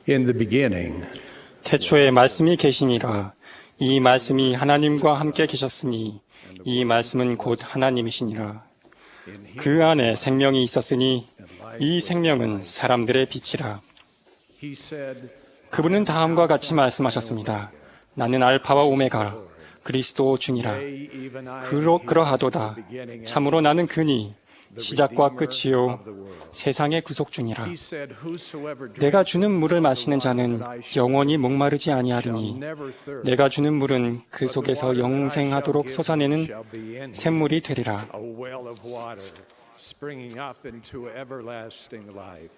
In the beginning, 태초에 말씀이 계시니라. 이 말씀이 하나님과 함께 계셨으니 이 말씀은 곧 하나님이시니라. 그 안에 생명이 있었으니 이 생명은 사람들의 빛이라. he said, 그분은 다음과 같이 말씀하셨습니다. 나는 알파와 오메가, 그리스도 주니라. 그러하도다. 참으로 나는 그니 시작과 끝이요 세상의 구속주니라. he said, whosoever 내가 주는 물을 마시는 자는 영원히 목마르지 아니하리니 내가 주는 물은 그 속에서 영생하도록 솟아내는 샘물이 되리라. a well of water springing up into everlasting life.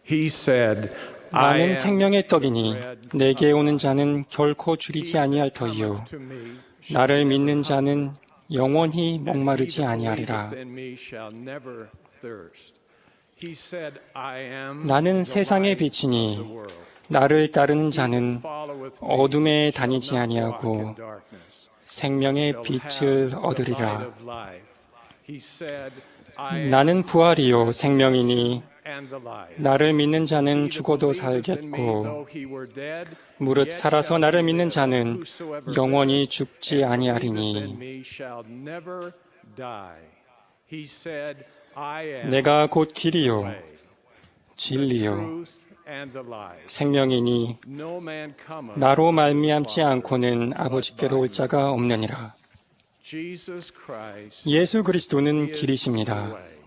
He said, I 나는 am 생명의 떡이니 내게 오는 자는 결코 줄이지 아니할 터이요 to me, 나를 믿는 자는 영원히 목마르지 아니하리라. in me shall never thirst. He said, I am 나는 세상의 빛이니 나를 따르는 자는 followeth me 어둠에 다니지 아니하고 in darkness. 생명의 빛을 얻으리라. of life. He said, I am 나는 부활이요 생명이니 and the life. 나를 믿는 자는 죽어도 Believeth in me, 살겠고 though he were dead, 무릇 살아서 나를 믿는 자는 whosoever 영원히 죽지 believeth in 아니하리니 me shall never die. He said, I am 내가 곧 the 길이요 way, 진리요 truth, and the life. 생명이니 No man cometh 나로 말미암지 않고는 아버지께로 올 자가 없느니라. Jesus Christ 예수 그리스도는 is 길이십니다. the way.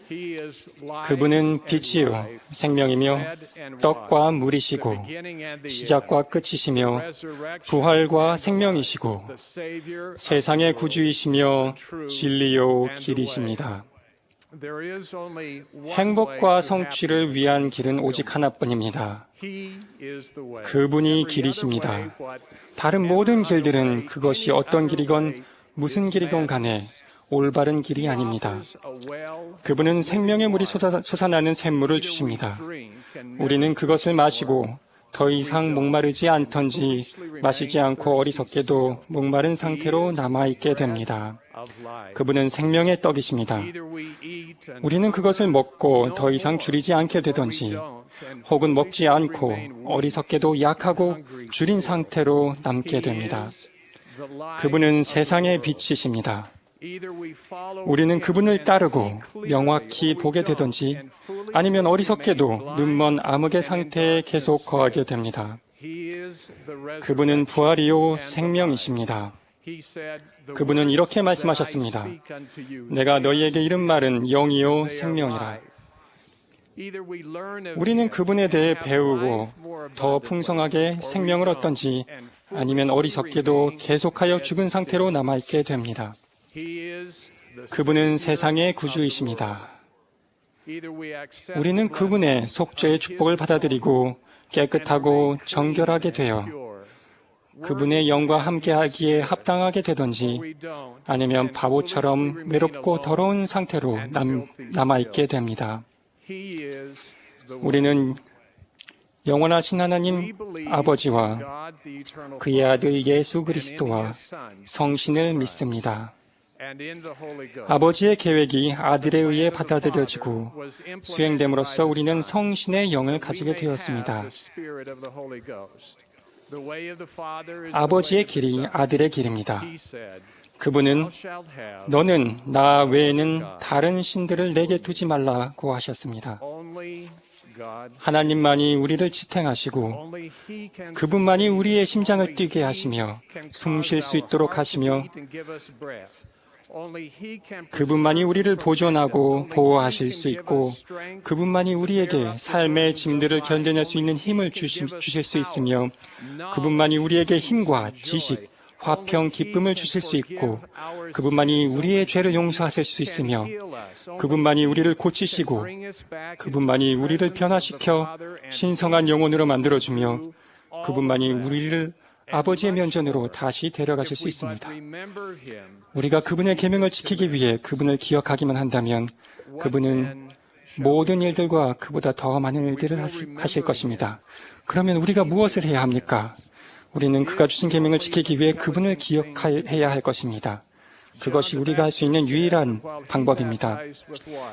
He is life 그분은 and 빛이요 life, 생명이며 bread and 떡과 water, 물이시고 the beginning and the 시작과 end, 끝이시며 resurrection 부활과 and 생명이시고 the Savior of 세상의 the world. 구주이시며 진리요 길이십니다. There is only one way 행복과 to 성취를 happiness. 위한 길은 오직 하나뿐입니다. He is the way. 그분이 Every other 길이십니다. way, what 다른 모든 길들은 그것이 어떤 길이건 무슨 길이건 간에 올바른 길이 아닙니다. 그분은 생명의 물이 솟아나는 샘물을 주십니다. 우리는 그것을 마시고 더 이상 목마르지 않던지 마시지 않고 어리석게도 목마른 상태로 남아있게 됩니다. 그분은 생명의 떡이십니다. 우리는 그것을 먹고 더 이상 줄이지 않게 되던지 혹은 먹지 않고 어리석게도 약하고 줄인 상태로 남게 됩니다. 그분은 세상의 빛이십니다. 우리는 그분을 따르고 명확히 보게 되던지 아니면 어리석게도 눈먼 암흑의 상태에 계속 거하게 됩니다. 그분은 부활이요 생명이십니다. 그분은 이렇게 말씀하셨습니다. 내가 너희에게 이른 말은 영이요 생명이라. 우리는 그분에 대해 배우고 더 풍성하게 생명을 얻던지 아니면 어리석게도 계속하여 죽은 상태로 남아있게 됩니다. 그분은 세상의 구주이십니다. 우리는 그분의 속죄의 축복을 받아들이고 깨끗하고 정결하게 되어 그분의 영과 함께하기에 합당하게 되던지 아니면 바보처럼 외롭고 더러운 상태로 남아있게 됩니다. 우리는 영원하신 하나님 아버지와 그의 아들 예수 그리스도와 성신을 믿습니다. 아버지의 계획이 아들에 의해 받아들여지고 수행됨으로써 우리는 성신의 영을 가지게 되었습니다. 아버지의 길이 아들의 길입니다. 그분은 너는 나 외에는 다른 신들을 내게 두지 말라고 하셨습니다. 하나님만이 우리를 지탱하시고 그분만이 우리의 심장을 뛰게 하시며 숨 쉴 수 있도록 하시며 그분만이 우리를 보존하고 보호하실 수 있고 그분만이 우리에게 삶의 짐들을 견뎌낼 수 있는 힘을 주실 수 있으며 그분만이 우리에게 힘과 지식, 화평, 기쁨을 주실 수 있고 그분만이 우리의 죄를 용서하실 수 있으며 그분만이 우리를 고치시고 그분만이 우리를 변화시켜 신성한 영혼으로 만들어주며 그분만이 우리를 아버지의 면전으로 다시 데려가실 수 있습니다. 우리가 그분의 계명을 지키기 위해 그분을 기억하기만 한다면 그분은 모든 일들과 그보다 더 많은 일들을 하실 것입니다. 그러면 우리가 무엇을 해야 합니까? 우리는 그가 주신 계명을 지키기 위해 그분을 기억해야 할 것입니다. 그것이 우리가 할 수 있는 유일한 방법입니다.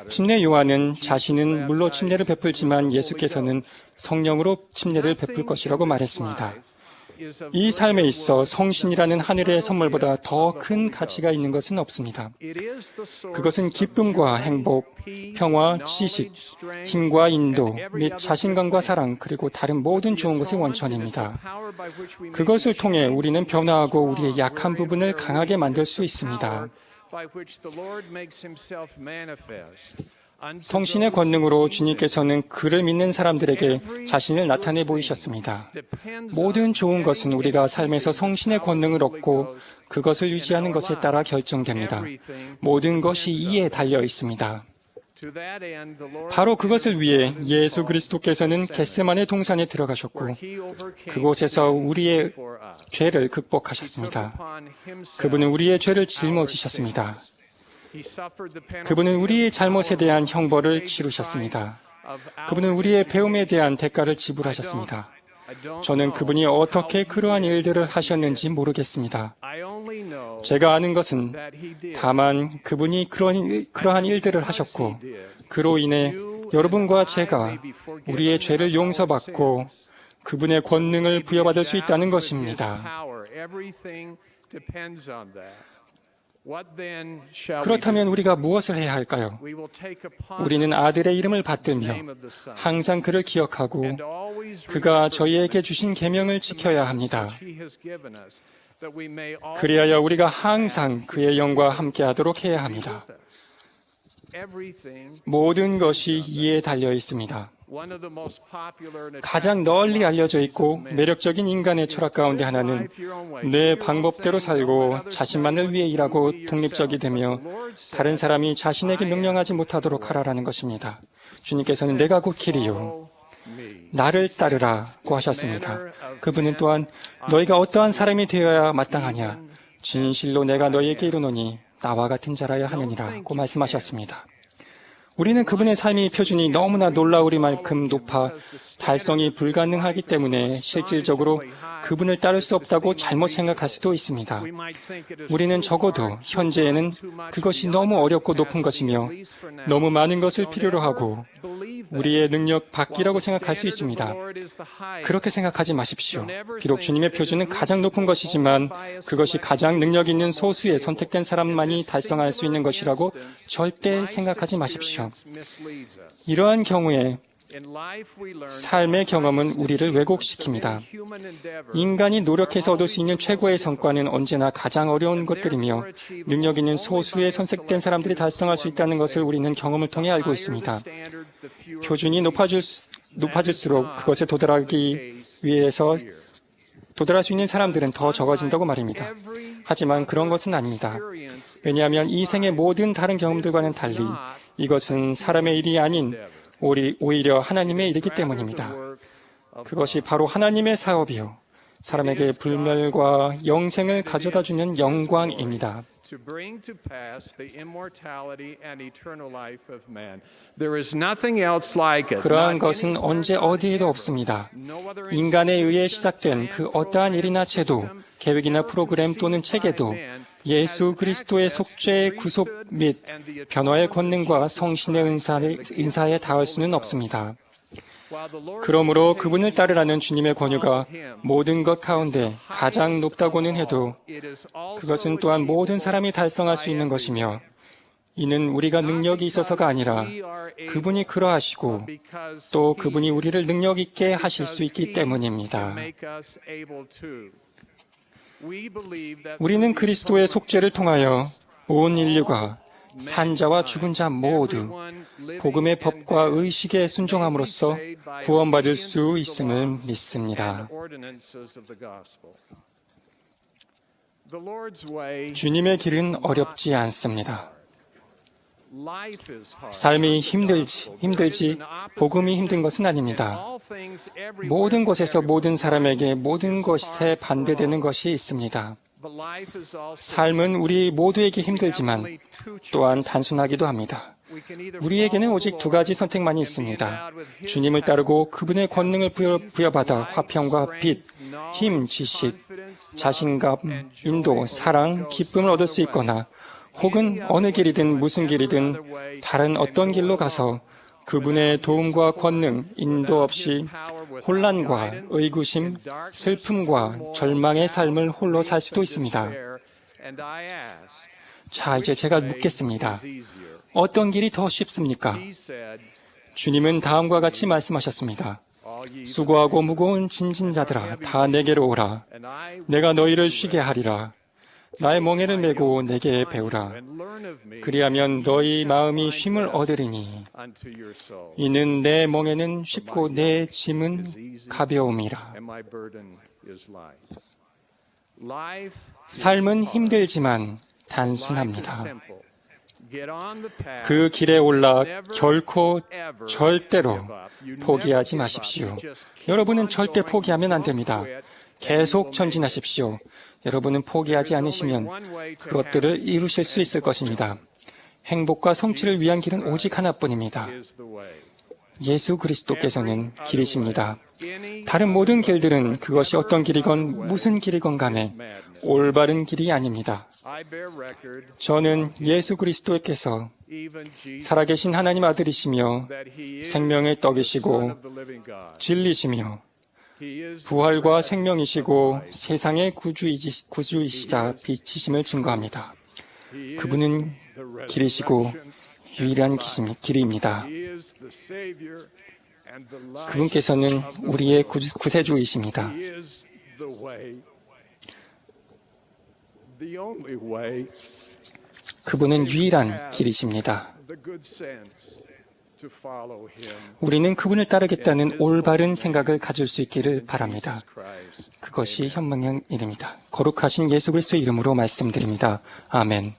침례 요한은 자신은 물로 침례를 베풀지만 예수께서는 성령으로 침례를 베풀 것이라고 말했습니다. 이 삶에 있어 성신이라는 하늘의 선물보다 더 큰 가치가 있는 것은 없습니다. 그것은 기쁨과 행복, 평화, 지식, 힘과 인도 및 자신감과 사랑 그리고 다른 모든 좋은 것의 원천입니다. 그것을 통해 우리는 변화하고 우리의 약한 부분을 강하게 만들 수 있습니다. 성신의 권능으로 주님께서는 그를 믿는 사람들에게 자신을 나타내 보이셨습니다. 모든 좋은 것은 우리가 삶에서 성신의 권능을 얻고 그것을 유지하는 것에 따라 결정됩니다. 모든 것이 이에 달려 있습니다. 바로 그것을 위해 예수 그리스도께서는 겟세마네 동산에 들어가셨고 그곳에서 우리의 죄를 극복하셨습니다. 그분은 우리의 죄를 짊어지셨습니다. 그분은 우리의 잘못에 대한 형벌을 치르셨습니다. 그분은 우리의 배움에 대한 대가를 지불하셨습니다. 저는 그분이 어떻게 그러한 일들을 하셨는지 모르겠습니다. 제가 아는 것은 다만 그분이 그러한 일들을 하셨고 그로 인해 여러분과 제가 우리의 죄를 용서받고 그분의 권능을 부여받을 수 있다는 것입니다. 그렇다면 우리가 무엇을 해야 할까요? 우리는 아들의 이름을 받들며 항상 그를 기억하고 그가 저희에게 주신 계명을 지켜야 합니다. 그리하여 우리가 항상 그의 영과 함께하도록 해야 합니다. 모든 것이 이에 달려 있습니다. 가장 널리 알려져 있고 매력적인 인간의 철학 가운데 하나는 내 방법대로 살고 자신만을 위해 일하고 독립적이 되며 다른 사람이 자신에게 명령하지 못하도록 하라라는 것입니다. 주님께서는 내가 곧 길이요 나를 따르라고 하셨습니다. 그분은 또한 너희가 어떠한 사람이 되어야 마땅하냐 진실로 내가 너희에게 이르노니 나와 같은 자라야 하느니라고 말씀하셨습니다. 우리는 그분의 삶의 표준이 너무나 놀라우리만큼 높아 달성이 불가능하기 때문에 실질적으로 그분을 따를 수 없다고 잘못 생각할 수도 있습니다. 우리는 적어도 현재에는 그것이 너무 어렵고 높은 것이며 너무 많은 것을 필요로 하고 우리의 능력 밖이라고 생각할 수 있습니다. 그렇게 생각하지 마십시오. 비록 주님의 표준은 가장 높은 것이지만 그것이 가장 능력 있는 소수의 선택된 사람만이 달성할 수 있는 것이라고 절대 생각하지 마십시오. 이러한 경우에 삶의 경험은 우리를 왜곡시킵니다. 인간이 노력해서 얻을 수 있는 최고의 성과는 언제나 가장 어려운 것들이며 능력 있는 소수의 선택된 사람들이 달성할 수 있다는 것을 우리는 경험을 통해 알고 있습니다. 표준이 높아질수록 그것에 도달하기 위해서 도달할 수 있는 사람들은 더 적어진다고 말입니다. 하지만 그런 것은 아닙니다. 왜냐하면 이 생의 모든 다른 경험들과는 달리 이것은 사람의 일이 아닌 오히려 하나님의 일이기 때문입니다. 그것이 바로 하나님의 사업이요. 사람에게 불멸과 영생을 가져다주는 영광입니다. 그러한 것은 언제 어디에도 없습니다. 인간에 의해 시작된 그 어떠한 일이나 제도, 계획이나 프로그램 또는 체계도 예수 그리스도의 속죄의 구속 및 변화의 권능과 성신의 은사에 닿을 수는 없습니다. 그러므로 그분을 따르라는 주님의 권유가 모든 것 가운데 가장 높다고는 해도 그것은 또한 모든 사람이 달성할 수 있는 것이며 이는 우리가 능력이 있어서가 아니라 그분이 그러하시고 또 그분이 우리를 능력 있게 하실 수 있기 때문입니다. 우리는 그리스도의 속죄를 통하여 온 인류가 산자와 죽은 자 모두 복음의 법과 의식에 순종함으로써 구원받을 수 있음을 믿습니다. 주님의 길은 어렵지 않습니다. 삶이 힘들지 복음이 힘든 것은 아닙니다. 모든 곳에서 모든 사람에게 모든 것에 반대되는 것이 있습니다. 삶은 우리 모두에게 힘들지만 또한 단순하기도 합니다. 우리에게는 오직 두 가지 선택만이 있습니다. 주님을 따르고 그분의 권능을 부여받아 화평과 빛, 힘, 지식, 자신감, 인도, 사랑, 기쁨을 얻을 수 있거나 혹은 어느 길이든 무슨 길이든 다른 어떤 길로 가서 그분의 도움과 권능, 인도 없이 혼란과 의구심, 슬픔과 절망의 삶을 홀로 살 수도 있습니다. 자, 이제 제가 묻겠습니다. 어떤 길이 더 쉽습니까? 주님은 다음과 같이 말씀하셨습니다. 수고하고 무거운 짐진 자들아, 다 내게로 오라. 내가 너희를 쉬게 하리라. 나의 멍에를 메고 내게 배우라. 그리하면 너희 마음이 쉼을 얻으리니 이는 내 멍에는 쉽고 내 짐은 가벼움이라. 삶은 힘들지만 단순합니다. 그 길에 올라 결코 절대로 포기하지 마십시오. 여러분은 절대 포기하면 안 됩니다. 계속 전진하십시오. 여러분은 포기하지 않으시면 그것들을 이루실 수 있을 것입니다. 행복과 성취를 위한 길은 오직 하나뿐입니다. 예수 그리스도께서는 길이십니다. 다른 모든 길들은 그것이 어떤 길이건 무슨 길이건 간에 올바른 길이 아닙니다. 저는 예수 그리스도께서 살아계신 하나님 아들이시며 생명의 떡이시고 진리시며 부활과 생명이시고 세상의 구주이시자 빛이심을 증거합니다. 그분은 길이시고 유일한 길입니다. 그분께서는 우리의 구세주이십니다. 그분은 유일한 길이십니다. 우리는 그분을 따르겠다는 올바른 생각을 가질 수 있기를 바랍니다. 그것이 현명한 일입니다. 거룩하신 예수 그리스도의 이름으로 말씀드립니다. 아멘.